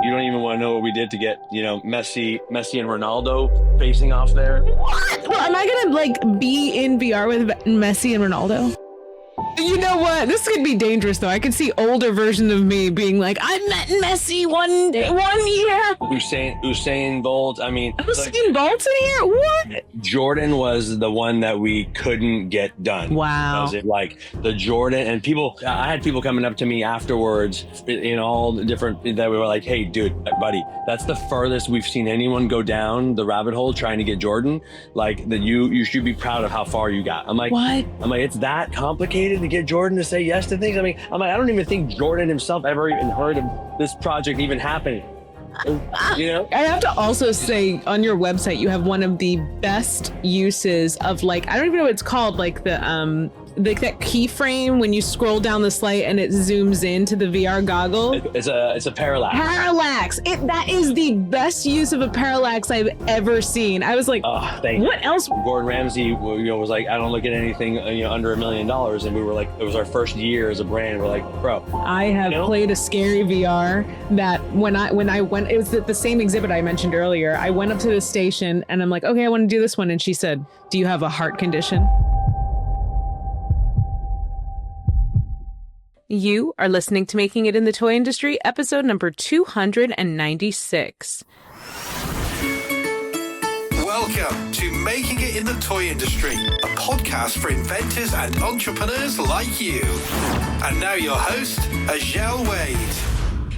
You don't even want to know what we did to get, Messi and Ronaldo facing off there. What? Well, am I gonna be in VR with Messi and Ronaldo? You know what? This could be dangerous, though. I could see older version of me being like, I met Messi one year. Usain Bolt. I mean, Usain Bolt's in here? What? Jordan was the one that we couldn't get done. Wow. Was it like the Jordan and people? I had people coming up to me afterwards in all the different that we were like, hey, dude, buddy, that's the furthest we've seen anyone go down the rabbit hole trying to get Jordan. Like that, you should be proud of how far you got. I'm like, what? I'm like, it's that complicated to get Jordan to say yes to things. I mean, I don't even think Jordan himself ever even heard of this project even happening. I have to also say, on your website, you have one of the best uses of I don't even know what it's called, that keyframe when you scroll down the slide and it zooms into the VR goggle. It's a parallax. Parallax. That is the best use of a parallax I've ever seen. I was like, what else? Gordon Ramsay, was like, I don't look at anything, under $1 million, and we were like, it was our first year as a brand. We're like, bro. I have played a scary VR that when I went, it was the same exhibit I mentioned earlier. I went up to the station and I'm like, okay, I want to do this one, and she said, "Do you have a heart condition?" You are listening to Making It in the Toy Industry, episode number 296. Welcome to Making It in the Toy Industry, a podcast for inventors and entrepreneurs like you. And now your host, Azhelle Wade.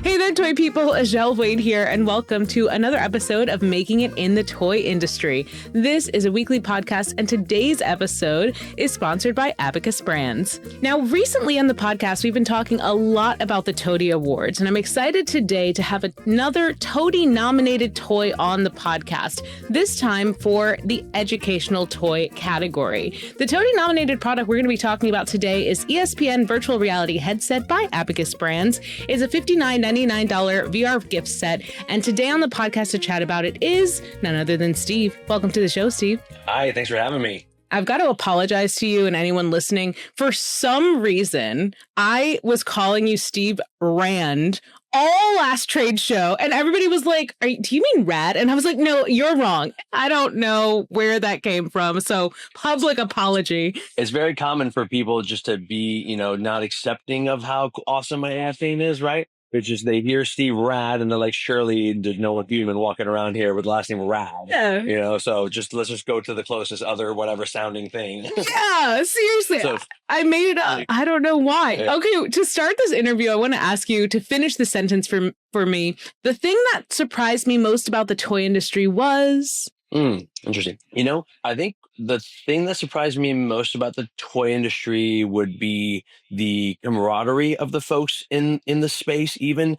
Hey there, toy people. Azhelle Wade here, and welcome to another episode of Making It in the Toy Industry. This is a weekly podcast, and today's episode is sponsored by Abacus Brands. Now, recently on the podcast, we've been talking a lot about the TOTY Awards, and I'm excited today to have another TOTY-nominated toy on the podcast, this time for the educational toy category. The TOTY-nominated product we're going to be talking about today is ESPN Virtual Reality Headset by Abacus Brands. It's a $59.99 VR gift set, and today on the podcast to chat about it is none other than Steve. Welcome to the show, Steve. Hi, thanks for having me. I've got to apologize to you and anyone listening. For some reason, I was calling you Steve Rand all last trade show, and everybody was like, do you mean Rad? And I was like, no, you're wrong. I don't know where that came from. So public apology. It's very common for people just to be, not accepting of how awesome my last name is, right? It's just they hear Steve Rad and they're like, surely there's no one human walking around here with the last name Rad. Yeah. So let's just go to the closest other whatever sounding thing. Yeah, seriously. So, I made it up. I don't know why. Yeah. Okay, to start this interview, I want to ask you to finish the sentence for me. The thing that surprised me most about the toy industry was... Interesting. I think the thing that surprised me most about the toy industry would be the camaraderie of the folks in the space, even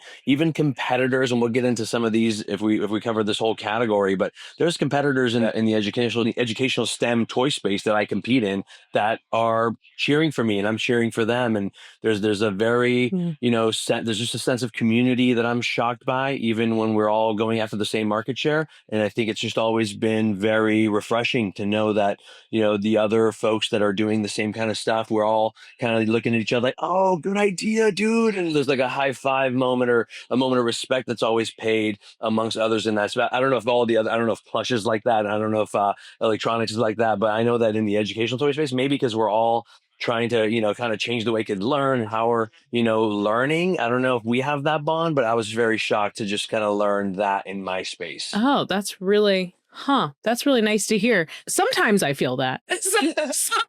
competitors. And we'll get into some of these if we cover this whole category. But there's competitors in the educational STEM toy space that I compete in that are cheering for me and I'm cheering for them. And there's a very there's just a sense of community that I'm shocked by, even when we're all going after the same market share. And I think it's just always been very refreshing to know that the other folks that are doing the same kind of stuff, we're all kind of looking at each other like, oh, good idea, dude. And there's like a high five moment or a moment of respect that's always paid amongst others in that. I don't know if I don't know if plush is like that. I don't know if electronics is like that, but I know that in the educational toy space, maybe because we're all trying to, kind of change the way kids learn, how we're, learning. I don't know if we have that bond, but I was very shocked to just kind of learn that in my space. Oh, that's really nice to hear. Sometimes I feel that.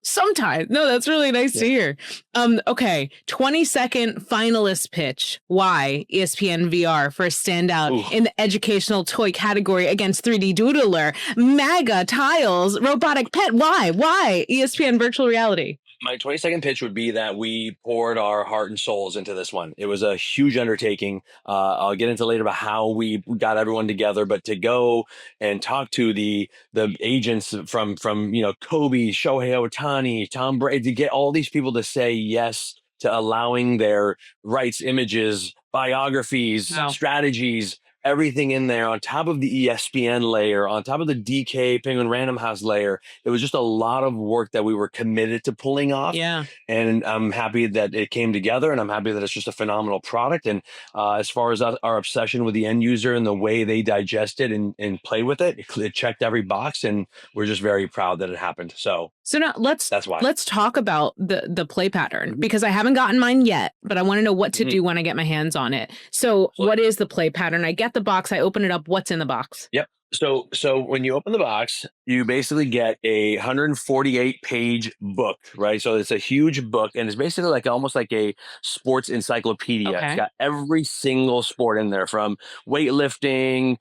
Sometimes. No, that's really nice to hear. Okay. 20-second finalist pitch. Why ESPN VR for a standout in the educational toy category against 3D Doodler, MAGA, Tiles, Robotic Pet. Why ESPN Virtual Reality? My 20-second pitch would be that we poured our heart and souls into this one. It was a huge undertaking. I'll get into later about how we got everyone together, but to go and talk to the agents from Kobe, Shohei Ohtani, Tom Brady, to get all these people to say yes to allowing their rights, images, biographies, strategies, everything in there on top of the ESPN layer, on top of the DK Penguin Random House layer. It was just a lot of work that we were committed to pulling off. Yeah. And I'm happy that it came together, and I'm happy that it's just a phenomenal product. And as far as our obsession with the end user and the way they digest it and play with it, it checked every box, and we're just very proud that it happened. So now that's why. let's talk about the play pattern, because I haven't gotten mine yet, but I want to know what to do when I get my hands on it. So what is the play pattern? I get the box, I open it up. What's in the box? Yep. So when you open the box, you basically get a 148-page book, right? So it's a huge book, and it's basically like almost like a sports encyclopedia. Okay. It's got every single sport in there, from weightlifting,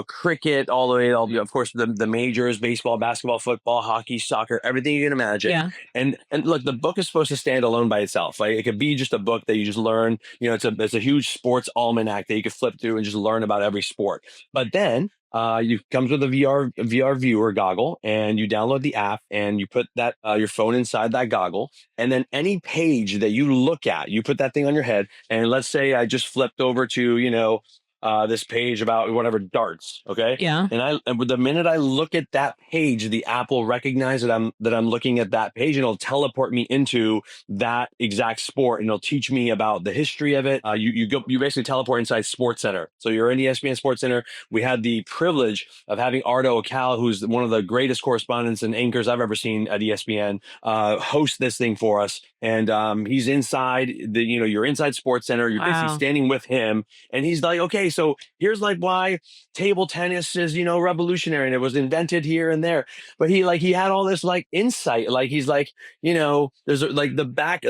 cricket, all the way, of course, the majors, baseball, basketball, football, hockey, soccer, everything you can imagine. Yeah. And look, the book is supposed to stand alone by itself. Like, it could be just a book that you just learn. It's a huge sports almanac that you could flip through and just learn about every sport. But then you comes with a VR viewer goggle, and you download the app, and you put that your phone inside that goggle, and then any page that you look at, you put that thing on your head. And let's say I just flipped over to this page about whatever darts, okay? Yeah. And the minute I look at that page, the app will recognize that I'm looking at that page, and it'll teleport me into that exact sport, and it'll teach me about the history of it. You basically teleport inside Sports Center. So you're in ESPN Sports Center. We had the privilege of having Ardo Ocal, who's one of the greatest correspondents and anchors I've ever seen at ESPN, host this thing for us. And he's inside you're inside Sports Center. You're basically standing with him, and he's like, okay, so here's like why table tennis is, revolutionary, and it was invented here and there. But he had all this like insight. Like, he's like, there's like the back,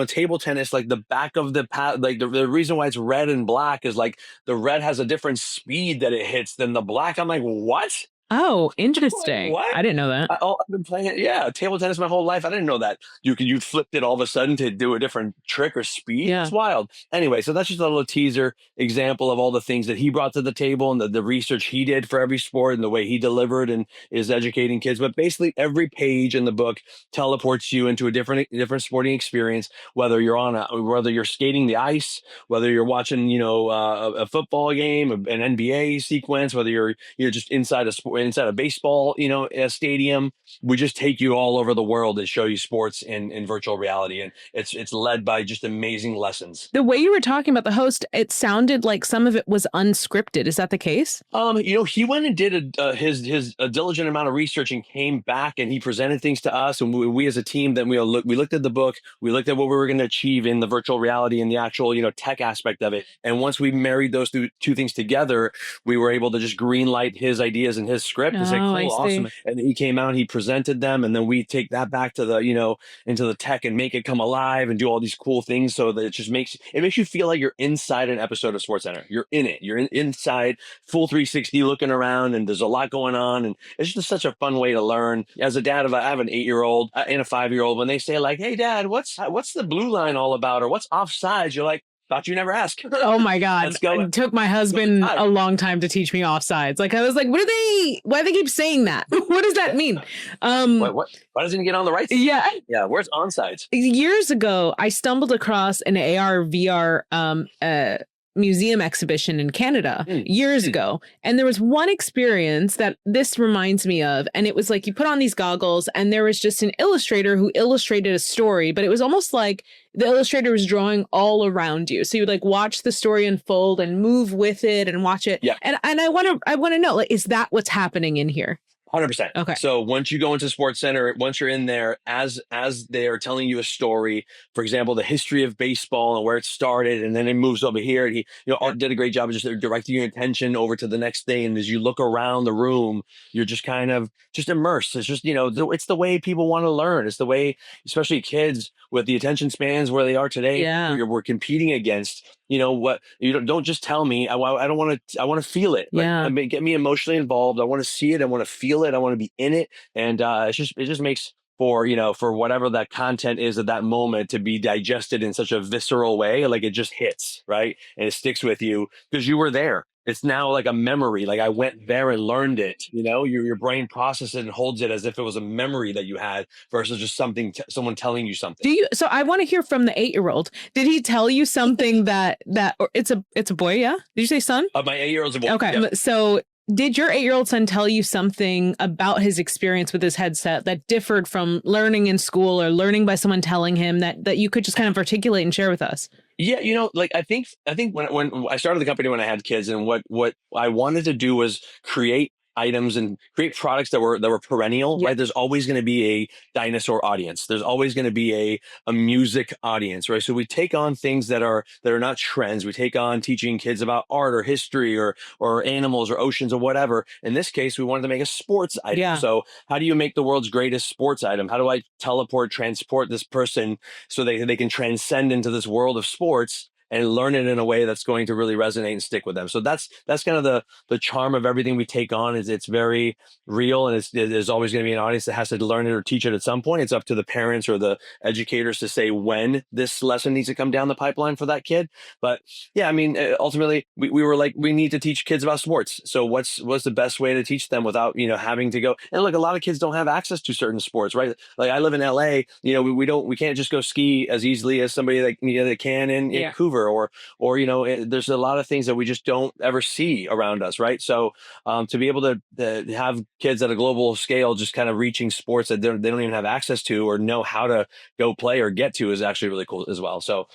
table tennis, like the back of the pad, like the reason why it's red and black is like the red has a different speed that it hits than the black. I'm like, what? Oh, interesting. What? I didn't know that. I've been playing it, table tennis my whole life. I didn't know that you flipped it all of a sudden to do a different trick or speed. Yeah. It's wild. Anyway, so that's just a little teaser example of all the things that he brought to the table, and the research he did for every sport, and the way he delivered and is educating kids. But basically, every page in the book teleports you into a different sporting experience. Whether you're skating the ice, whether you're watching a football game, an NBA sequence, whether you're just inside a baseball a stadium. We just take you all over the world and show you sports in virtual reality, and it's led by just amazing lessons. The way you were talking about the host, it sounded like some of it was unscripted. Is that the case? He went and did his diligent amount of research and came back, and he presented things to us, and we as a team, then we looked at the book, we looked at what we were going to achieve in the virtual reality and the actual tech aspect of it. And once we married those two things together, we were able to just green light his ideas and his script and say, cool, awesome. And he came out, he presented them, and then we take that back to the into the tech and make it come alive and do all these cool things, so that it makes you feel like you're inside an episode of SportsCenter. You're in it. You're inside, full 360, looking around, and there's a lot going on, and it's just such a fun way to learn. As a dad I have an 8-year-old and a 5-year-old. When they say like, "Hey, Dad, what's the blue line all about?" or "What's offsides?" You're like, thought you never ask. Oh my God. It took my husband a long time to teach me offsides. Like, I was like, why do they keep saying that? What does that mean? Why doesn't he get on the right side? Yeah. Yeah. Where's onsides? Years ago, I stumbled across an AR VR museum exhibition in Canada years ago. And there was one experience that this reminds me of. And it was like, you put on these goggles, and there was just an illustrator who illustrated a story, but it was almost like the illustrator was drawing all around you. So you would like watch the story unfold and move with it and watch it. Yeah. And I want to know, like, is that what's happening in here? 100%. Okay. So once you go into Sports Center, once you're in there, as they are telling you a story, for example, the history of baseball and where it started, and then it moves over here. And Art did a great job of just directing your attention over to the next thing. And as you look around the room, you're just kind of just immersed. It's just, it's the way people want to learn. It's the way, especially kids with the attention spans where they are today, we're competing against. Don't just tell me. I want to feel it. Like, get me emotionally involved. I want to see it. I want to feel it. I want to be in it. And it just makes for whatever that content is at that moment to be digested in such a visceral way. Like, it just hits, right? And it sticks with you because you were there. it's now like a memory. Like I went there and learned it. Your brain processes it and holds it as if it was a memory that you had versus just someone telling you something. So I want to hear from the 8-year-old. Did he tell you something or it's a boy? Yeah. Did you say son? My 8-year-old's a boy. Okay. Yeah. So did your 8-year-old son tell you something about his experience with his headset that differed from learning in school or learning by someone telling him that you could just kind of articulate and share with us? Yeah, like I think when I started the company when I had kids, and what I wanted to do was create items and create products that were perennial, right? There's always going to be a dinosaur audience. There's always going to be a music audience, right? So we take on things that are not trends. We take on teaching kids about art or history or animals or oceans or whatever. In this case, we wanted to make a sports item. Yeah. So how do you make the world's greatest sports item? How do I transport this person so they can transcend into this world of sports and learn it in a way that's going to really resonate and stick with them? So that's kind of the charm of everything we take on. Is it's very real, and there's always going to be an audience that has to learn it or teach it at some point. It's up to the parents or the educators to say when this lesson needs to come down the pipeline for that kid. But yeah, I mean, ultimately we were like, we need to teach kids about sports. So what's the best way to teach them without having to go? And look, a lot of kids don't have access to certain sports, right? Like I live in LA. We can't just go ski as easily as somebody that can in Vancouver or there's a lot of things that we just don't ever see around us, right? So to be able to have kids at a global scale just kind of reaching sports that they don't even have access to or know how to go play or get to is actually really cool as well. So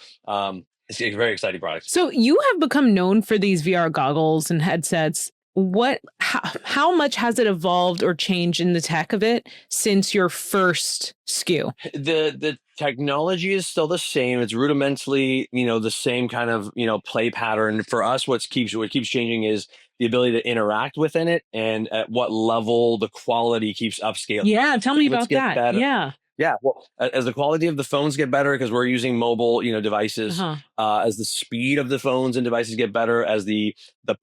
it's a very exciting product. So you have become known for these VR goggles and headsets. How much has it evolved or changed in the tech of it since your first SKU? The technology is still the same. It's rudimentally, the same kind of, play pattern. For us, what keeps changing is the ability to interact within it and at what level the quality keeps upscaling. Yeah, tell me about that. Better. Yeah. Yeah, well, as the quality of the phones get better, because we're using mobile, devices, as the speed of the phones and devices get better, as the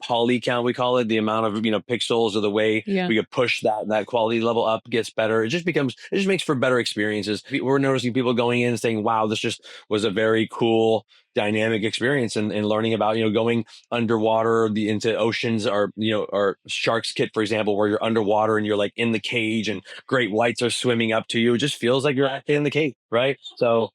poly count, we call it, the amount of pixels or the way we could push that quality level up gets better. It just makes for better experiences. We're noticing people going in and saying, "Wow, this just was a very cool, dynamic experience," and learning about going underwater into oceans or or Shark's Kit, for example, where you're underwater and you're like in the cage and great whites are swimming up to you. It just feels like you're actually in the cage, right? So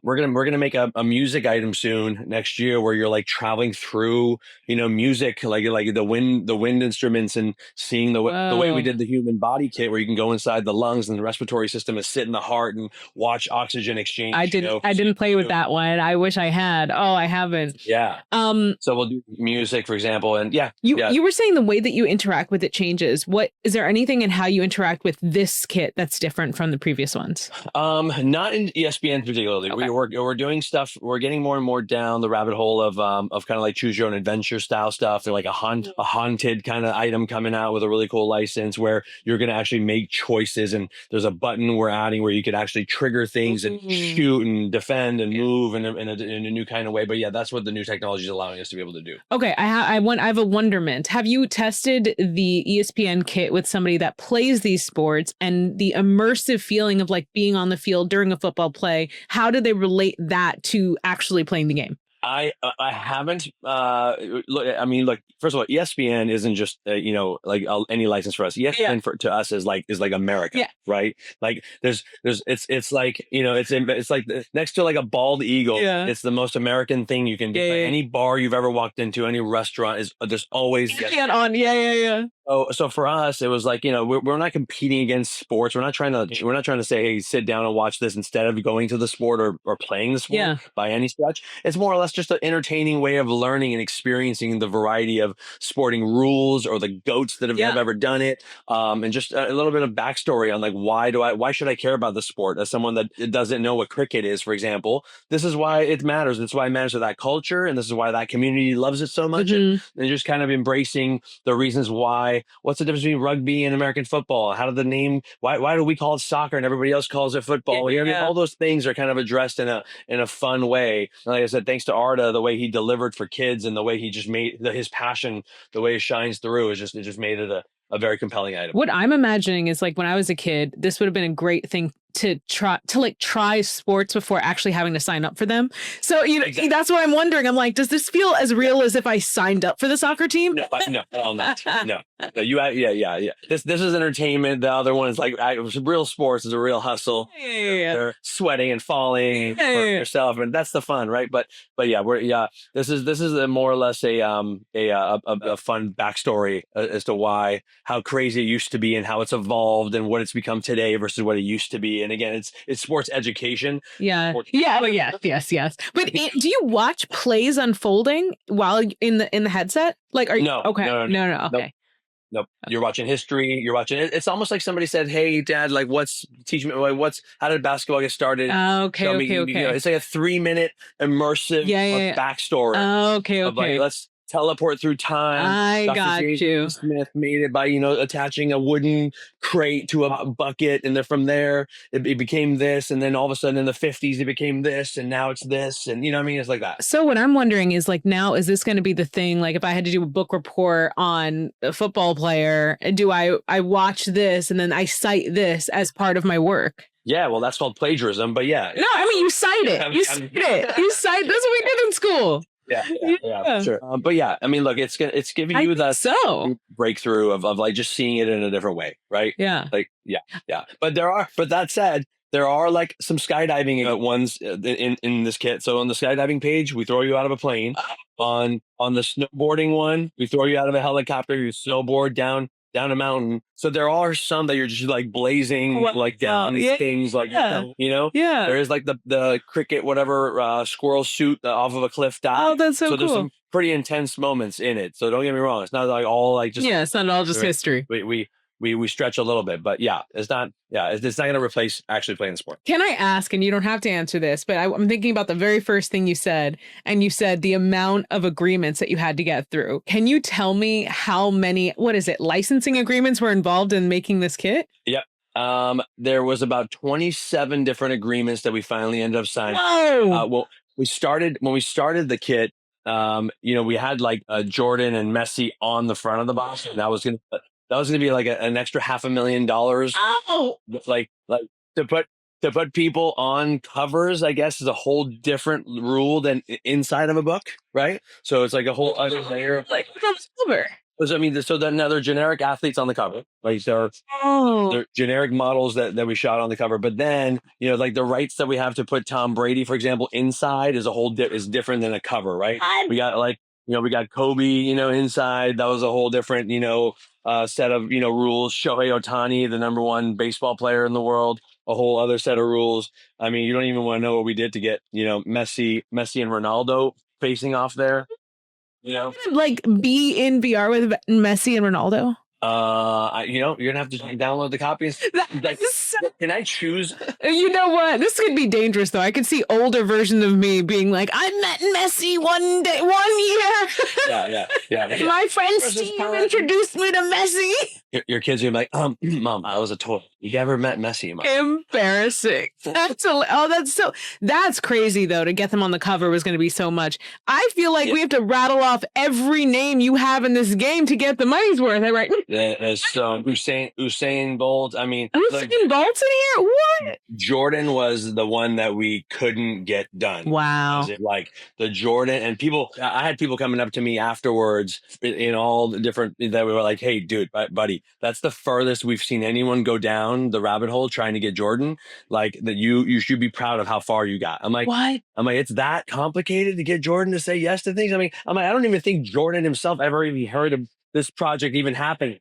we're gonna make a music item soon next year where you're like traveling through music like the wind instruments and seeing the way we did the human body kit, where you can go inside the lungs and the respiratory system is sit in the heart and watch oxygen exchange. I didn't play with that one. I wish I had. Oh, I haven't. Yeah. So we'll do music, for example, and you were saying the way that you interact with it changes. What is there anything in how you interact with this kit that's different from the previous ones? Not in ESPN particularly. Okay. We're doing stuff. We're getting more and more down the rabbit hole of kind of like choose your own adventure style stuff. They're like a haunted kind of item coming out with a really cool license where you're going to actually make choices, and there's a button we're adding where you could actually trigger things and shoot and defend and move in a new kind of way. But yeah, that's what the new technology is allowing us to be able to do. Okay, I have a wonderment. Have you tested the ESPN kit with somebody that plays these sports and the immersive feeling of like being on the field during a football play? How do they relate that to actually playing the game? I haven't. Look. First of all, ESPN isn't just any license for us. ESPN to us is like America, right? Like it's like it's like next to like a bald eagle. Yeah. It's the most American thing you can get. Any bar you've ever walked into, any restaurant is there's always ESPN on. Yeah. So for us, it was like we're not competing against sports. We're not trying to say, hey, sit down and watch this instead of going to the sport or playing the sport by any stretch. It's more or less just an entertaining way of learning and experiencing the variety of sporting rules or the goats that have ever done it, and just a little bit of backstory on like why should I care about the sport as someone that doesn't know what cricket is, for example. This is why it matters. This is why it matters to that culture, and this is why that community loves it so much, and just kind of embracing the reasons why. What's the difference between rugby and American football? How did the name? Why do we call it soccer and everybody else calls it football? All those things are kind of addressed in a fun way. And like I said, thanks to Arda, the way he delivered for kids and the way he just made his passion, the way it shines through, it just made it a very compelling item. What I'm imagining is like when I was a kid, this would have been a great thing to try sports before actually having to sign up for them. So, Exactly. that's what I'm wondering. I'm like, does this feel as real as if I signed up for the soccer team? No, not. No. Yeah. This is entertainment. The other one is like real sports is a real hustle. Yeah. They're sweating and falling for yourself, and that's the fun, right? But this is a more or less a fun backstory as to how crazy it used to be and how it's evolved and what it's become today versus what it used to be. And again, it's sports education. Yeah. Yeah. But yes. But do you watch plays unfolding while in the headset? Like, are you no? Okay. No. Okay. Nope. You're watching history. You're watching it. It's almost like somebody said, "Hey, Dad, like, teach me how did basketball get started?" Okay. It's like a 3-minute immersive backstory. Okay. Of like, let's teleport through time. I Dr. got J. you. Smith made it by attaching a wooden crate to a bucket, and then from there it became this, and then all of a sudden in the 50s it became this, and now it's this, and what I mean, it's like that. So what I'm wondering is, like, now is this going to be the thing? Like, if I had to do a book report on a football player, do I watch this and then I cite this as part of my work? Yeah, well, that's called plagiarism, but yeah. No, I mean, you cite it. You cite it. You cite. That's what we did in school. Yeah, sure. But yeah, I mean, look, it's giving you that breakthrough of like just seeing it in a different way, right? Yeah. Like, yeah. But that said, there are like some skydiving ones in this kit. So on the skydiving page, we throw you out of a plane. On the snowboarding one, we throw you out of a helicopter. You snowboard down a mountain. So there are some that you're just like blazing like down things like there is like the cricket squirrel suit off of a cliff dive. Oh, that's so cool. There's some pretty intense moments in it. So don't get me wrong, it's not like all like just it's not all just history. We stretch a little bit, but it's not going to replace actually playing the sport. Can I ask, and you don't have to answer this, but I'm thinking about the very first thing you said, and you said the amount of agreements that you had to get through. Can you tell me how many, licensing agreements were involved in making this kit? Yep. There was about 27 different agreements that we finally ended up signing. Whoa! When we started the kit, we had like Jordan and Messi on the front of the box, and that was going to be like an extra $500,000. Oh, like to put people on covers, I guess, is a whole different rule than inside of a book, right? So it's like a whole other layer. Like what's on the cover? I mean, so then now they're generic athletes on the cover, like they're generic models that we shot on the cover. But then like the rights that we have to put Tom Brady, for example, inside is is different than a cover, right? We got like we got Kobe, inside. That was a whole different set of rules. Shohei Ohtani, the number 1 baseball player in the world, a whole other set of rules. I mean, you don't even want to know what we did to get Messi and Ronaldo facing off there. Like be in VR with Messi and Ronaldo. You're gonna have to download the copies. Can I choose? You know what? This could be dangerous, though. I could see older versions of me being like, "I met Messi one year. Yeah. My friend Steve introduced me to Messi." Your kids are like, Mom, I was a toy. You ever met Messi? Embarrassing. That's crazy though. To get them on the cover was going to be so much. I feel like we have to rattle off every name you have in this game to get the money's worth. Right? There's Usain Bolt. I mean, Usain Bolt's in here. What? Jordan was the one that we couldn't get done. Wow. Like the Jordan and people. I had people coming up to me afterwards in all the different that we were like, "Hey, dude, buddy, that's the furthest we've seen anyone go down the rabbit hole trying to get Jordan. Like that, you should be proud of how far you got." I'm like, what? I'm like, it's that complicated to get Jordan to say yes to things. I mean, I don't even think Jordan himself ever even heard of this project even happening.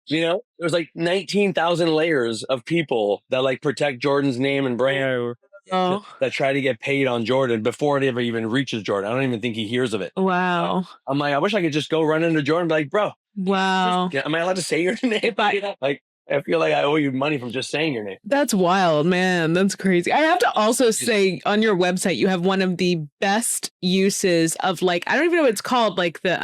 There's like 19,000 layers of people that like protect Jordan's name and brand that try to get paid on Jordan before it ever even reaches Jordan. I don't even think he hears of it. Wow. I'm like, I wish I could just go run into Jordan and be like, bro. Wow. Am I allowed to say your name? Like, I feel like I owe you money from just saying your name. That's wild, man. That's crazy. I have to also say on your website, you have one of the best uses of like, I don't even know what it's called, like the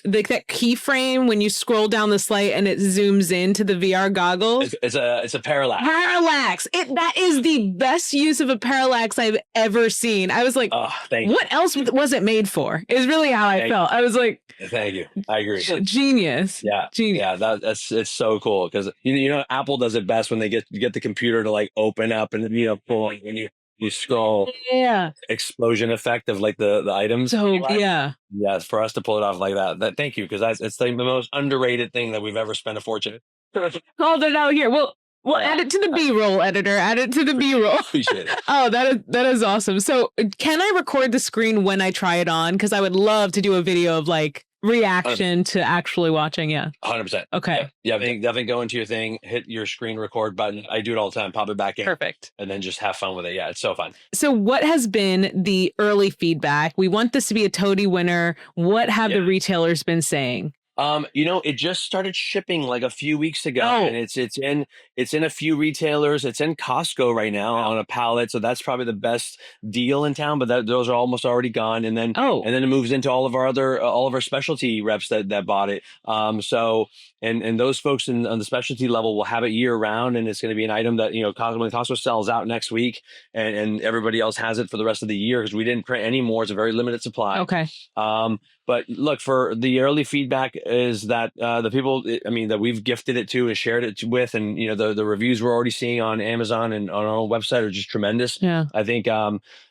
like that keyframe when you scroll down the slide and it zooms into the VR goggles. It's a parallax. Parallax. That is the best use of a parallax I've ever seen. I was like, what else was it made for? Is really how I felt. I was like, thank you. I agree. Genius. Yeah. Genius. Yeah. It's so cool because Apple does it best when they get the computer to like open up and pull when you scroll. Yeah. Explosion effect of like the items. So yeah. Yeah. For us to pull it off like that. Thank you, because it's like the most underrated thing that we've ever spent a fortune. Called it out here. Well, add it to the B-roll, editor. Add it to the B-roll. Appreciate it. Oh, that is awesome. So can I record the screen when I try it on? Because I would love to do a video of like reaction to actually watching. Yeah. 100%. Okay. Yeah. Definitely go into your thing, hit your screen record button. I do it all the time. Pop it back in. Perfect. And then just have fun with it. Yeah. It's so fun. So what has been the early feedback? We want this to be a TOTY winner. What have the retailers been saying? It just started shipping like a few weeks ago, and it's in a few retailers. It's in Costco right now on a pallet, so that's probably the best deal in town. But those are almost already gone, and then it moves into all of our specialty reps that bought it. And those folks on the specialty level will have it year round, and it's going to be an item that when Costco sells out next week, and everybody else has it for the rest of the year because we didn't print any more. It's a very limited supply. Okay. But look, for the early feedback is that the people, that we've gifted it to and shared it with, and the reviews we're already seeing on Amazon and on our own website are just tremendous. Yeah. I think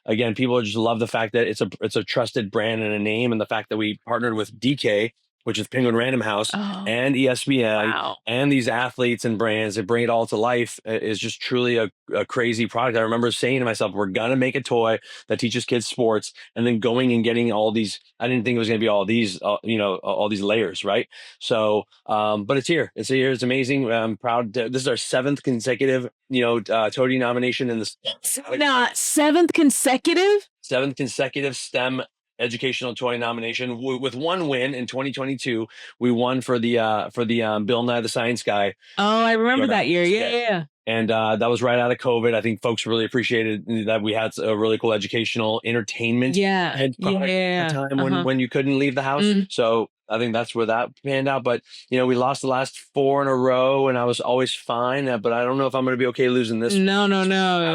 again, people just love the fact that it's a trusted brand and a name, and the fact that we partnered with DK, which is Penguin Random House, and ESPN, and these athletes and brands that bring it all to life is just truly a crazy product. I remember saying to myself, we're going to make a toy that teaches kids sports, and then going and getting all these. I didn't think it was going to be all these, all these layers, right? So, but it's here. It's here. It's amazing. I'm proud. This is our 7th consecutive, TOTY nomination in this. Not 7th consecutive? 7th consecutive STEM educational toy nomination, with one win in 2022. We won for the Bill Nye the Science Guy. Oh, I remember that year. Yeah. And that was right out of COVID. I think folks really appreciated that we had a really cool educational entertainment at a time when you couldn't leave the house. So I think that's where that panned out. But, we lost the last 4 in a row, and I was always fine. But I don't know if I'm going to be okay losing this. No.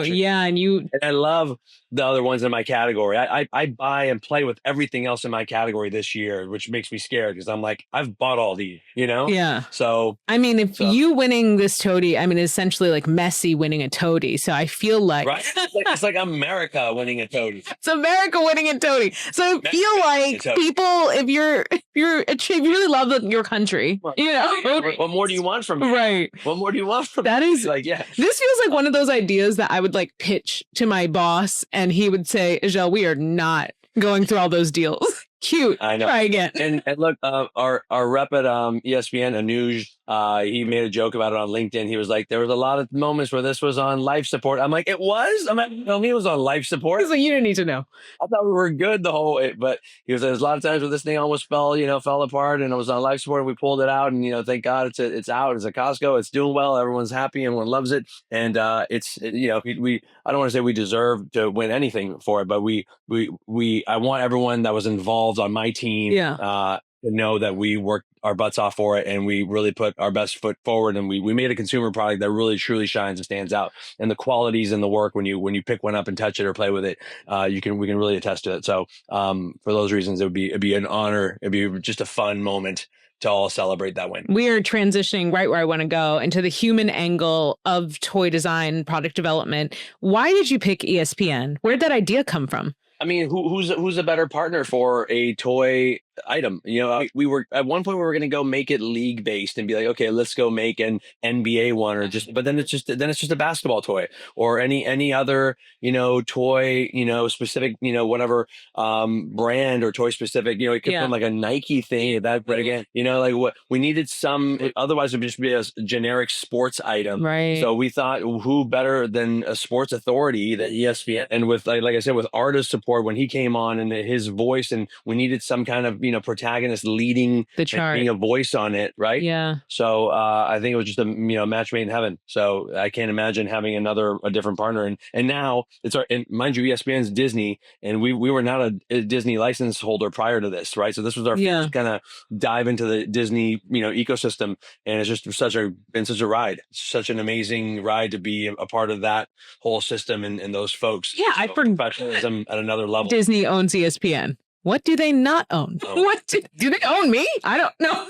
Yeah. And I love the other ones in my category. I buy and play with everything else in my category this year, which makes me scared because I'm like, I've bought all these, Yeah. So, you winning this TOTY, essentially like Messi winning a TOTY. So I feel like. Right? It's like America winning a TOTY. It's America winning a TOTY. So I feel like people, if you really love your country, What more do you want from me? Right. What more do you want from me? That is like, yeah. This feels like one of those ideas that I would like pitch to my boss, and he would say, Azhelle, we are not going through all those deals. Cute. I know. Try again. And look, our rep at ESPN, Anuj, he made a joke about it on LinkedIn. He was like, there was a lot of moments where this was on life support. I'm like, it was? I'm like, no, he was on life support. He's like, you didn't need to know. I thought we were good the whole way. But he was like, there's a lot of times where this thing almost fell apart, and it was on life support, and we pulled it out, and thank God it's out. It's at Costco. It's doing well. Everyone's happy. Everyone loves it. And we I don't want to say we deserve to win anything for it, but I want everyone that was involved on my team to know that we worked our butts off for it, and we really put our best foot forward, and we made a consumer product that really truly shines and stands out. And the qualities in the work, when you pick one up and touch it or play with it, we can really attest to it. So for those reasons, it'd be an honor. It'd be just a fun moment to all celebrate that win. We are transitioning right where I want to go, into the human angle of toy design, product development. Why did you pick ESPN? Where did that idea come from? Who's a better partner for a toy item? We were at one point we were going to go make it league based and be like, okay, let's go make an NBA one, but then it's just a basketball toy or any other toy specific whatever brand or toy specific it could come like a Nike thing but again like what we needed otherwise it would just be a generic sports item, right? So we thought, who better than a sports authority than ESPN, and with like I said, with artist support when he came on and his voice, and we needed some kind of protagonist leading The and chart. being a voice on it, right? Yeah. So I think it was just a match made in heaven. So I can't imagine having a different partner. And now it's and mind you, ESPN's Disney, and we were not a Disney license holder prior to this, right? So this was our first kind of dive into the Disney ecosystem, and it's just been such a ride, such an amazing ride to be a part of that whole system and those folks. Yeah, I forgot professionalism at another level. Disney owns ESPN. What do they not own? Oh. What do they own me? I don't know.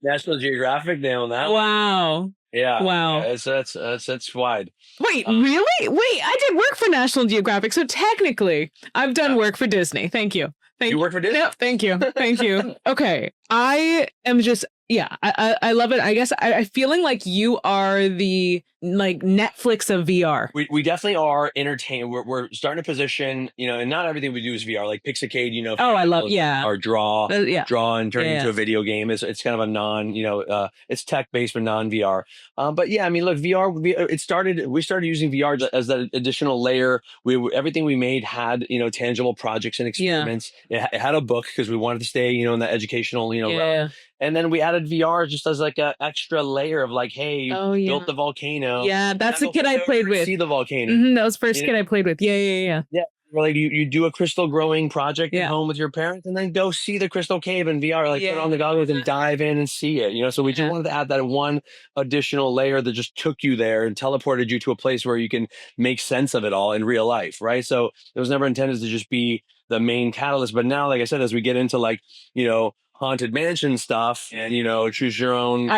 National Geographic, they own that. Wow. Yeah. Wow. That's wide. Wait, really? Wait, I did work for National Geographic, so technically I've done work for Disney. Thank you. You work for Disney? No, thank you. Thank you. Okay. I am just, I love it. I guess I'm feeling like you are the Netflix of VR. We definitely are entertained. We're starting to position, and not everything we do is VR. Like Pixicade, Oh, I love, our draw and turn into yeah. a video game. It's kind of a non, it's tech based but non VR. But yeah, I mean, look, VR. We started using VR as that additional layer. Everything we made had tangible projects and experiments. It had a book because we wanted to stay in that educational realm. And then we added VR just as like an extra layer of like, hey, built the volcano. Yeah, that's the kid I played with. See the volcano. That was the first kid I played with. Yeah. Yeah. Like you do a crystal growing project at home with your parents, and then go see the crystal cave in VR. Like put on the goggles and dive in and see it. So we just wanted to add that one additional layer that just took you there and teleported you to a place where you can make sense of it all in real life, right? So it was never intended to just be the main catalyst. But now, like I said, as we get into haunted mansion stuff and choose your own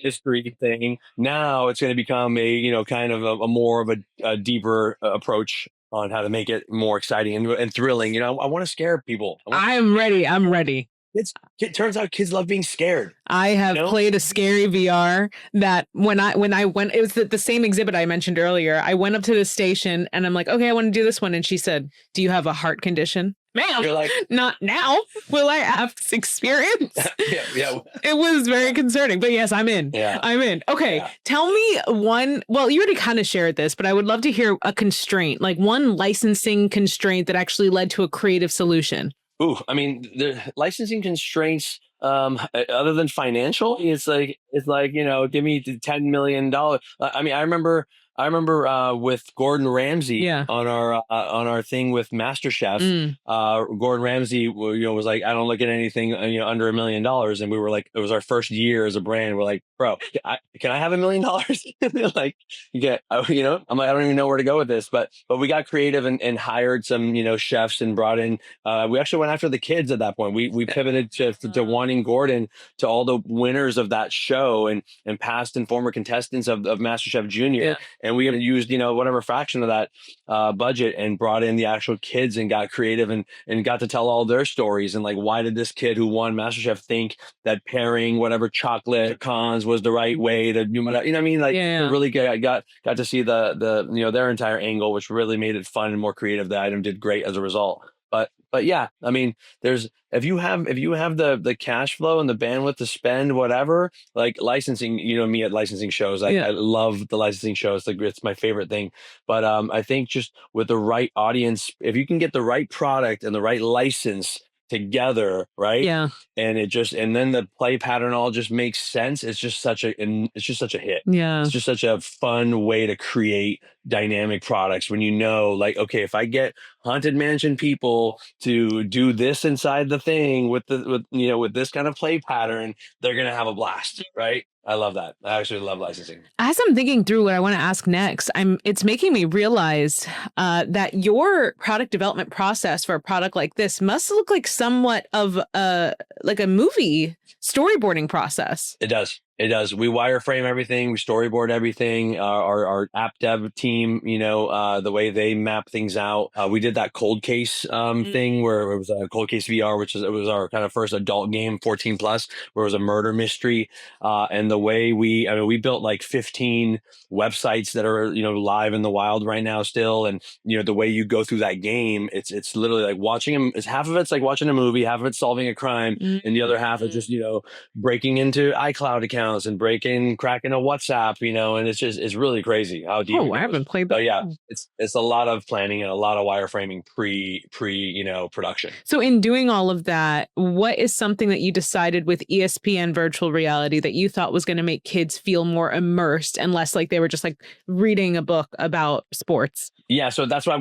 history thing, now it's going to become a kind of a more of a deeper approach on how to make it more exciting and thrilling. I want to scare people. I'm ready. It turns out kids love being scared. I have played a scary VR that when I went, it was the same exhibit I mentioned earlier. I went up to the station and I'm like, okay, I want to do this one. And she said, do you have a heart condition? Ma'am, you're like, not now. Will I have this experience? yeah. It was very concerning, but yes, I'm in. Yeah. I'm in. Okay. Yeah. Tell me one, well, you already kind of shared this, but I would love to hear a constraint, like one licensing constraint that actually led to a creative solution. Ooh, I mean, the licensing constraints, other than financial, it's like, give me $10 million. I mean, I remember with Gordon Ramsay on our thing with MasterChef. Gordon Ramsay, was like, I don't look at anything under $1 million, and we were like, it was our first year as a brand. We're like, bro, can I have $1 million? Like, I'm like, I don't even know where to go with this, but we got creative and hired some chefs and brought in. We actually went after the kids at that point. We pivoted to wanting Gordon to all the winners of that show and past and former contestants of MasterChef Junior. Yeah. And we used, whatever fraction of that budget and brought in the actual kids and got creative and got to tell all their stories. And like, why did this kid who won MasterChef think that pairing whatever chocolate cons was the right way to do, what I mean? Like, really good. I got to see the their entire angle, which really made it fun and more creative. The item did great as a result. But yeah, I mean, if you have the cash flow and the bandwidth to spend whatever, like licensing, me at licensing shows, I love the licensing shows. Like, it's my favorite thing. But I think just with the right audience, if you can get the right product and the right license together, right? Yeah. And then the play pattern all just makes sense. It's just such a hit. Yeah. It's just such a fun way to create dynamic products when like, okay, if I get Haunted Mansion people to do this inside the thing with this kind of play pattern, they're gonna have a blast, right? I love that. I actually love licensing. As I'm thinking through what I want to ask next, it's making me realize that your product development process for a product like this must look like somewhat of a movie storyboarding process. It does. We wireframe everything. We storyboard everything. Our app dev team, the way they map things out. We did that Cold Case thing where it was a Cold Case VR, it was our kind of first adult game, 14 plus, where it was a murder mystery. And the way we built like 15 websites that are live in the wild right now still. And the way you go through that game, it's literally like watching them. Half of it's like watching a movie, half of it's solving a crime, and the other half is just breaking into iCloud accounts accounts and cracking a WhatsApp, and it's really crazy how deep. Oh, I haven't played that. So yeah, it's a lot of planning and a lot of wireframing pre production. So in doing all of that, what is something that you decided with ESPN virtual reality that you thought was going to make kids feel more immersed and less like they were just like reading a book about sports? Yeah, so that's why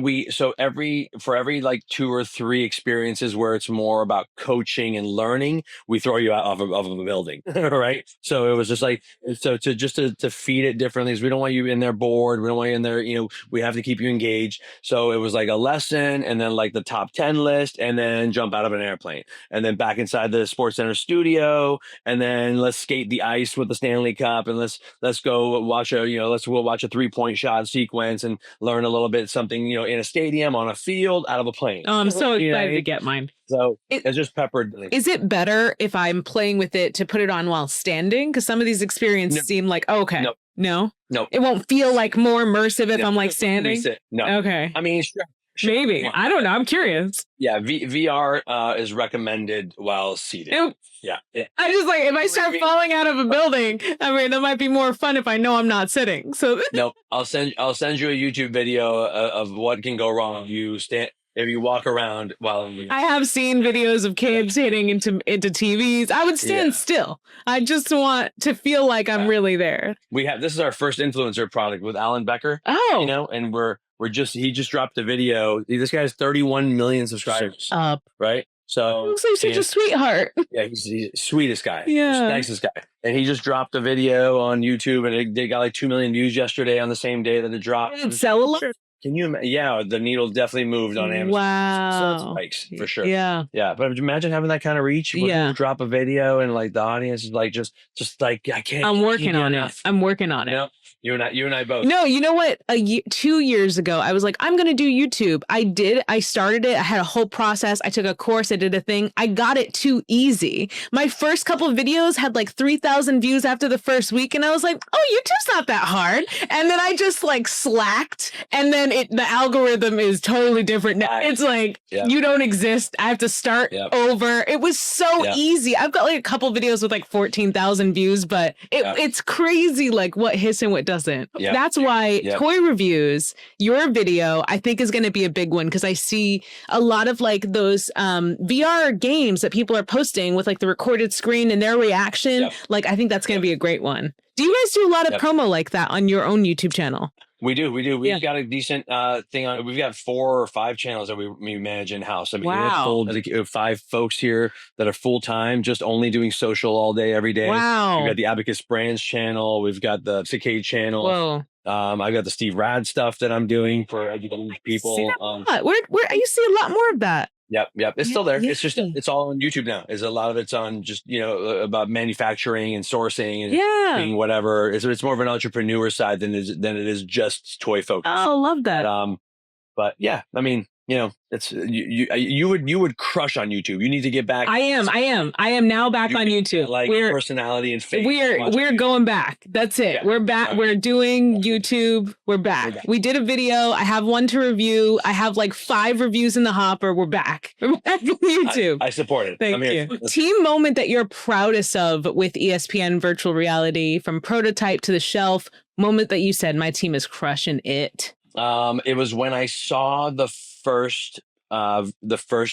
for every like 2 or 3 experiences where it's more about coaching and learning, we throw you out of a building, right? So it was just like, to feed it differently, because we don't want you in there bored. We don't want you in there, we have to keep you engaged. So it was like a lesson, and then like the top 10 list, and then jump out of an airplane, and then back inside the Sports Center studio, and then let's skate the ice with the Stanley Cup, and let's go watch let's go watch a 3-point shot sequence and learn a little bit something, in a stadium, on a field, out of a plane. Oh, I'm so excited to get mine. So it's just peppered. Is it better if I'm playing with it to put it on while standing? Because some of these experiences seem like, okay, no, it won't feel like more immersive if I'm like standing. No, okay. I mean, sure. Maybe. I don't know. I'm curious. Yeah, VR is recommended while seated. Yeah. I just like, if I start falling out of a building, I mean, that might be more fun if I know I'm not sitting. So no, I'll send you a YouTube video of what can go wrong if you walk around while I have seen videos of kids hitting into TVs. I would stand still. I just want to feel like I'm really there. This is our first influencer product with Alan Becker. Oh, and he just dropped a video. This guy has 31 million subscribers. Right? So looks like such a sweetheart. Yeah, he's the sweetest guy. Yeah. Nicest guy. And he just dropped a video on YouTube, and they got like 2 million views yesterday on the same day that it dropped. Did it sell a lot? Can you imagine? Yeah, the needle definitely moved on Amazon. Wow. So it spikes, for sure. Yeah. Yeah. But imagine having that kind of reach. Yeah. Drop a video and like the audience is like, just like, I can't. I'm working on it. I'm working on it. You and I both. No, you know what? 2 years ago, I was like, I'm going to do YouTube. I started it. I had a whole process. I took a course. I did a thing. I got it too easy. My first couple of videos had like 3,000 views after the first week. And I was like, oh, YouTube's not that hard. And then I just like slacked. And then the algorithm is totally different now. It's like, you don't exist. I have to start over. It was so easy. I've got like a couple videos with like 14,000 views, but it's crazy like what hits and what doesn't. That's why toy reviews, your video, I think is going to be a big one, because I see a lot of like those VR games that people are posting with like the recorded screen and their reaction. Like, I think that's going to be a great one. Do you guys do a lot of promo like that on your own YouTube channel? We do. We've got a decent thing on. We've got 4 or 5 channels that we manage in house. I mean, we have 5 folks here that are full time, just only doing social all day, every day. Wow. We've got the Abacus Brands channel. We've got the Cicade channel. Whoa. I've got the Steve Rad stuff that I'm doing for educating people. Where you see a lot more of that. Yep. It's still there. It's just, it's all on YouTube now. A lot of it's on just, about manufacturing and sourcing and being whatever. It's more of an entrepreneur side than it is just toy focused. Oh, love that. But yeah, I mean, it's you would crush on YouTube. You need to get back. I am now back on YouTube. Like personality and face. We're going back. That's it. We're back. We're doing YouTube. We're back. We did a video. I have one to review. I have like 5 reviews in the hopper. We're back. We're back on YouTube. I support it. Thank you. Team moment that you're proudest of with ESPN virtual reality, from prototype to the shelf. Moment that you said, my team is crushing it. It was when I saw the first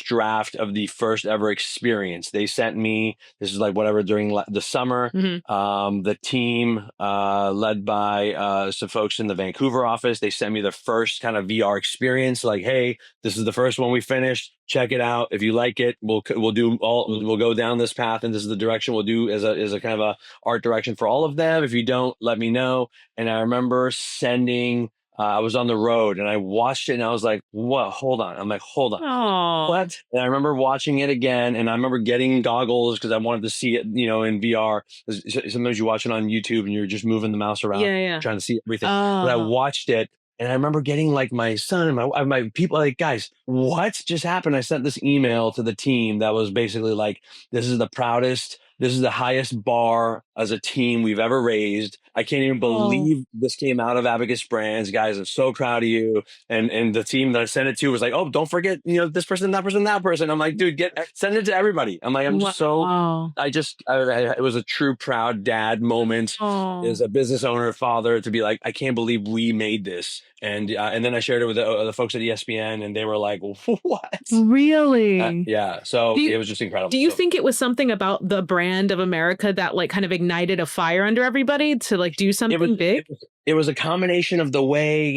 draft of the first ever experience. They sent me, this is like whatever, during the summer. The team led by some folks in the Vancouver office, they sent me the first kind of VR experience, like, hey, this is the first one we finished, check it out. If you like it, we'll go down this path, and this is the direction we'll do as a kind of a art direction for all of them. If you don't, let me know. And I remember sending I was on the road and I watched it and I was like, what? Hold on. I'm like, hold on. Aww. What? And I remember watching it again, and I remember getting goggles because I wanted to see it, in VR. Sometimes you watch it on YouTube and you're just moving the mouse around, trying to see everything. But I watched it, and I remember getting like my son and my people like, guys, what just happened? I sent this email to the team that was basically like, this is the highest bar as a team we've ever raised. I can't even believe this came out of Abacus Brands, guys. I'm so proud of you. And the team that I sent it to was like, oh, don't forget, this person, that person, that person. I'm like, dude, send it to everybody. I'm like, I'm just so, it was a true proud dad moment as a business owner, father, to be like, I can't believe we made this. And then I shared it with the folks at ESPN, and they were like, what? Really? Yeah. So it was just incredible. Do you think it was something about the brand of America that like kind of ignited a fire under everybody to like do something big? It was a combination of the way,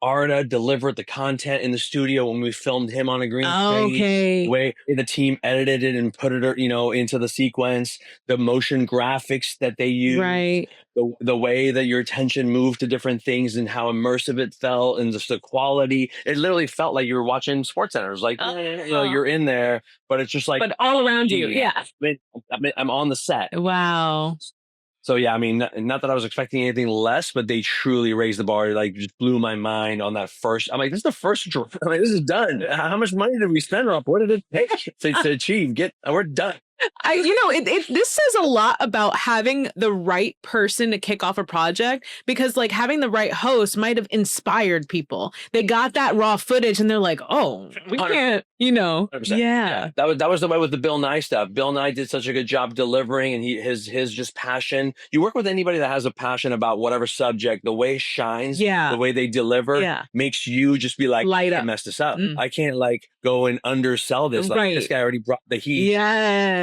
Arda delivered the content in the studio when we filmed him on a green screen, the way the team edited it and put it, into the sequence, the motion graphics that they used, right. The way that your attention moved to different things and how immersive it felt, and just the quality. It literally felt like you were watching SportsCenter. It was like, you're in there, but it's just like, but all around you. Yeah. I'm on the set. Wow. So yeah, I mean, not that I was expecting anything less, but they truly raised the bar. Like, just blew my mind on that first. I'm like, this is the first. I'm like, this is done. How much money did we spend on? What did it take to achieve? We're done. This says a lot about having the right person to kick off a project, because like having the right host might have inspired people. They got that raw footage and they're like, oh, we can't, 100%. Yeah. That was the way with the Bill Nye stuff. Bill Nye did such a good job delivering, and his just passion. You work with anybody that has a passion about whatever subject, the way it shines, the way they deliver, makes you just be like, light up. I messed this up. I can't like go and undersell this. Like, this guy already brought the heat.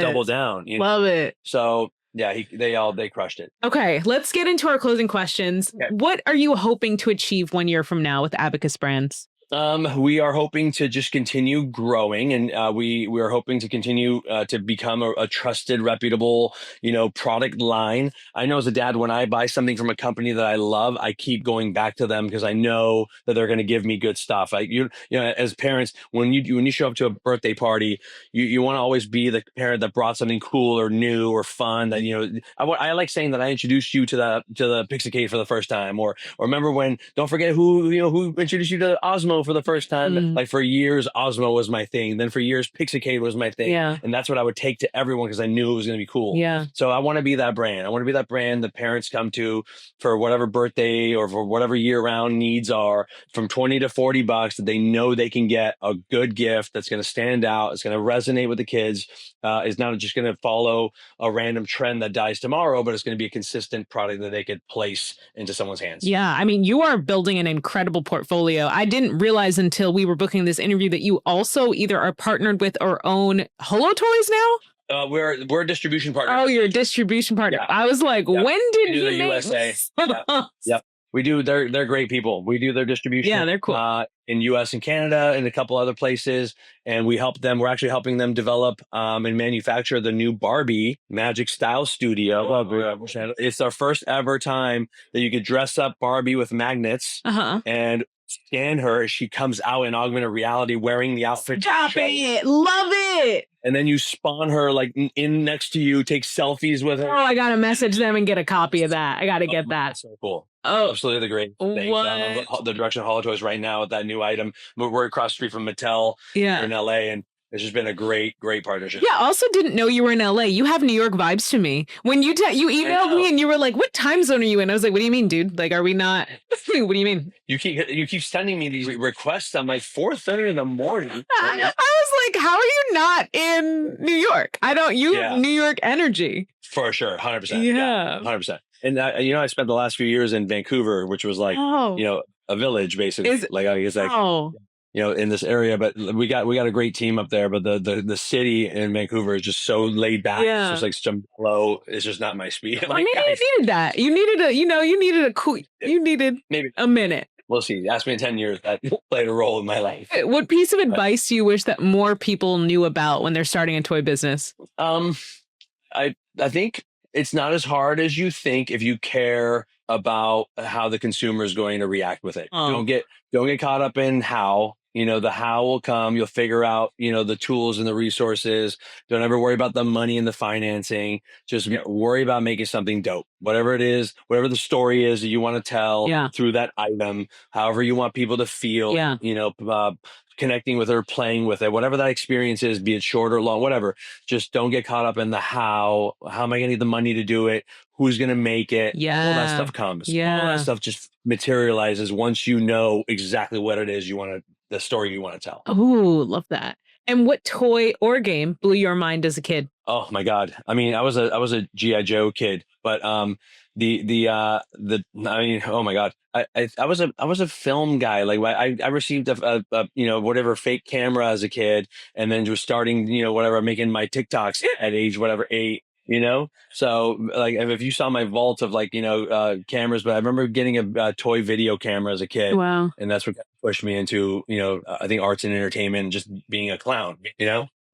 Double down. Love it. So yeah, they crushed it. Okay, let's get into our closing questions. Okay. What are you hoping to achieve 1 year from now with Abacus Brands? We are hoping to just continue growing, and we are hoping to continue to become a trusted, reputable, product line. I know as a dad, when I buy something from a company that I love, I keep going back to them because I know that they're going to give me good stuff. Like as parents, when you show up to a birthday party, you want to always be the parent that brought something cool or new or fun. That I like saying that I introduced you to the Pixicade for the first time, or remember when? Don't forget who introduced you to Osmo for the first time. Like for years, Osmo was my thing. Then for years, Pixicade was my thing. And that's what I would take to everyone because I knew it was going to be cool. So I want to be that brand. I want to be that brand that parents come to for whatever birthday or for whatever year-round needs are, from $20 to $40, that they know they can get a good gift that's going to stand out. It's going to resonate with the kids. Is not just going to follow a random trend that dies tomorrow, but it's going to be a consistent product that they could place into someone's hands. Yeah, I mean, you are building an incredible portfolio. I didn't realize until we were booking this interview that you also either are partnered with or own Holo Toys now? We're a distribution partner. Oh, you're a distribution partner. Yeah. I was like, when did you make USA? Yep. We do. They're great people. We do their distribution. Yeah, they're cool. In US and Canada and a couple other places. And we help them. We're actually helping them develop and manufacture the new Barbie Magic Style Studio. It's our first ever time that you could dress up Barbie with magnets and scan her as she comes out in augmented reality wearing the outfit. Stop it. Love it. And then you spawn her like in next to you, take selfies with her. Oh, I got to message them and get a copy of that. I got to get that. So cool. Oh, absolutely the great thing. The direction of Holo Toys right now with that new item. We're across the street from Mattel in LA, and it's just been a great partnership. Yeah, also didn't know you were in LA. You have New York vibes to me. When you emailed me and you were like, what time zone are you in? I was like, what do you mean, dude? Like, are we not? What do you mean? You keep sending me these requests. I'm like 4:30 in the morning. I was like, how are you not in New York? Have New York energy. For sure, 100%. Yeah, 100%. And I spent the last few years in Vancouver, which was like a village basically. In this area, but we got a great team up there. But the city in Vancouver is just so laid back. Yeah. It's just like low. It's just not my speed. I mean, you needed that. You needed maybe a minute. We'll see. Ask me in 10 years. That played a role in my life. What piece of advice do you wish that more people knew about when they're starting a toy business? I think it's not as hard as you think if you care about how the consumer is going to react with it. Don't get caught up in how. The how will come. You'll figure out, the tools and the resources. Don't ever worry about the money and the financing. Just worry about making something dope. Whatever it is, whatever the story is that you want to tell through that item, however you want people to feel, connecting with it or playing with it, whatever that experience is, be it short or long, whatever. Just don't get caught up in the how am I going to get the money to do it? Who's going to make it? All that stuff comes. All that stuff just materializes once you know exactly what it is the story you want to tell. Oh, love that. And what toy or game blew your mind as a kid? Oh my God. I mean, I was a G.I. Joe kid, but oh my God. I was a film guy. Like I received a whatever fake camera as a kid, and then was starting, making my TikToks at age, 8. So like if you saw my vault of cameras, but I remember getting a toy video camera as a kid. Wow. And that's what pushed me into, I think arts and entertainment and just being a clown,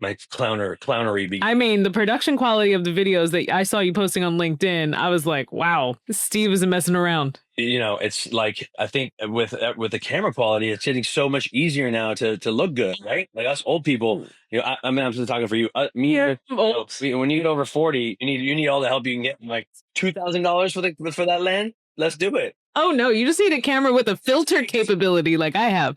my clownery. I mean, the production quality of the videos that I saw you posting on LinkedIn, I was like, wow, Steve isn't messing around. It's like, I think with the camera quality, it's getting so much easier now to look good, right? Like us old people, I'm just talking for you. Me, when you get over 40, you need all the help you can get. Like $2,000 for that lens. Let's do it. Oh no, you just need a camera with a filter capability like I have.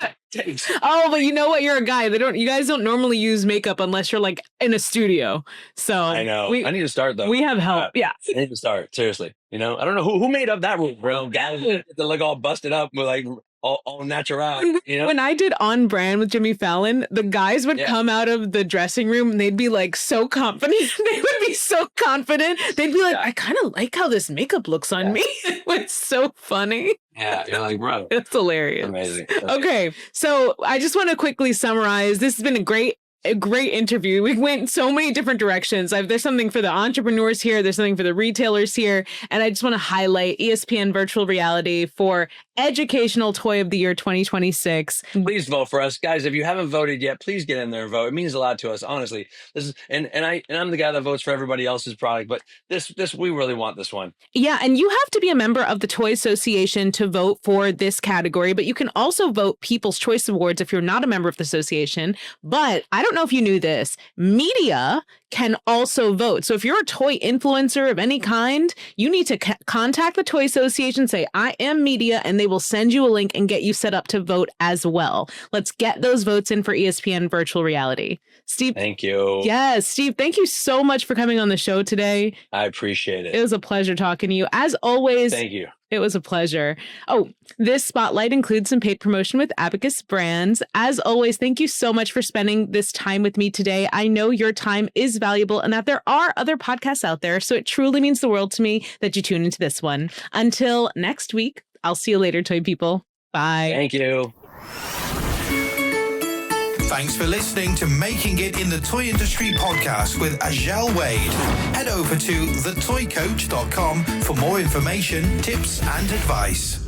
Oh, but you know what? You're a guy. You guys don't normally use makeup unless you're like in a studio. So I know. I need to start though. We have help. Yeah. I need to start. Seriously. I don't know who made up that rule, bro. Guys that look all busted up with like all natural. When I did On Brand with Jimmy Fallon, the guys would come out of the dressing room and they'd be like so confident. They would be so confident. They'd be like, I kind of like how this makeup looks on me. It's so funny. Yeah, you're like, bro. It's hilarious. Amazing. Okay, so I just want to quickly summarize. This has been a great interview. We went so many different directions. There's something for the entrepreneurs here. There's something for the retailers here. And I just want to highlight ESPN Virtual Reality for Educational Toy of the Year 2026. Please vote for us. Guys, if you haven't voted yet, please get in there and vote. It means a lot to us, honestly. This is and I'm the guy that votes for everybody else's product, but this we really want this one. Yeah, and you have to be a member of the Toy Association to vote for this category, but you can also vote People's Choice Awards if you're not a member of the association. But I don't know if you knew this, media can also vote. So if you're a toy influencer of any kind, you need to contact the Toy Association, say, I am media, and they will send you a link and get you set up to vote as well. Let's get those votes in for ESPN Virtual Reality. Steve. Thank you. Yes, Steve, thank you so much for coming on the show today. I appreciate it. It was a pleasure talking to you. As always. Thank you. It was a pleasure. Oh, this spotlight includes some paid promotion with Abacus Brands. As always, thank you so much for spending this time with me today. I know your time is valuable and that there are other podcasts out there, so it truly means the world to me that you tune into this one. Until next week, I'll see you later, toy people. Bye. Thank you. Thanks for listening to Making It in the Toy Industry podcast with Azhelle Wade. Head over to thetoycoach.com for more information, tips, and advice.